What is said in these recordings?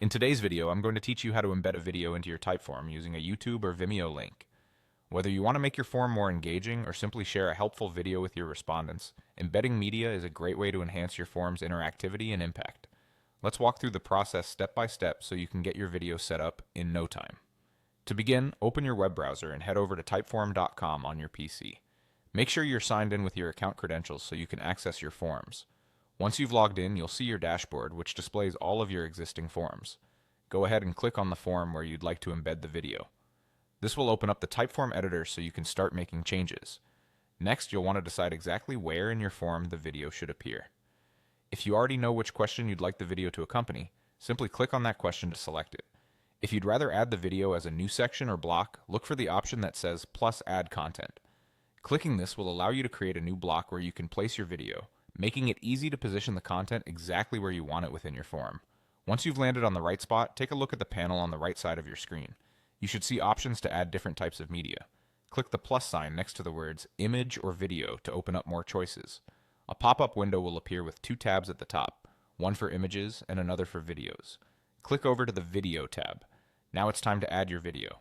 In today's video, I'm going to teach you how to embed a video into your Typeform using a YouTube or Vimeo link. Whether you want to make your form more engaging or simply share a helpful video with your respondents, embedding media is a great way to enhance your form's interactivity and impact. Let's walk through the process step by step so you can get your video set up in no time. To begin, open your web browser and head over to typeform.com on your PC. Make sure you're signed in with your account credentials so you can access your forms. Once you've logged in, you'll see your dashboard, which displays all of your existing forms. Go ahead and click on the form where you'd like to embed the video. This will open up the Typeform editor so you can start making changes. Next, you'll want to decide exactly where in your form the video should appear. If you already know which question you'd like the video to accompany, simply click on that question to select it. If you'd rather add the video as a new section or block, look for the option that says plus add content. Clicking this will allow you to create a new block where you can place your video, making it easy to position the content exactly where you want it within your form. Once you've landed on the right spot, take a look at the panel on the right side of your screen. You should see options to add different types of media. Click the plus sign next to the words image or video to open up more choices. A pop-up window will appear with two tabs at the top, one for images and another for videos. Click over to the Video tab. Now it's time to add your video.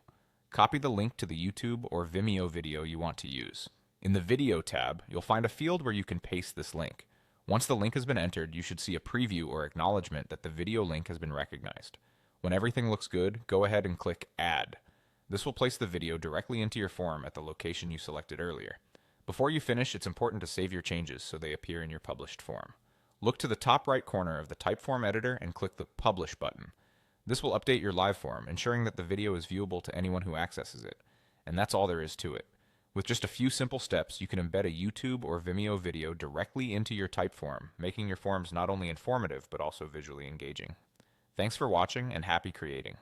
Copy the link to the YouTube or Vimeo video you want to use. In the Video tab, you'll find a field where you can paste this link. Once the link has been entered, you should see a preview or acknowledgement that the video link has been recognized. When everything looks good, go ahead and click Add. This will place the video directly into your form at the location you selected earlier. Before you finish, it's important to save your changes so they appear in your published form. Look to the top right corner of the Typeform editor and click the Publish button. This will update your live form, ensuring that the video is viewable to anyone who accesses it. And that's all there is to it. With just a few simple steps, you can embed a YouTube or Vimeo video directly into your Typeform, making your forms not only informative but also visually engaging. Thanks for watching and happy creating.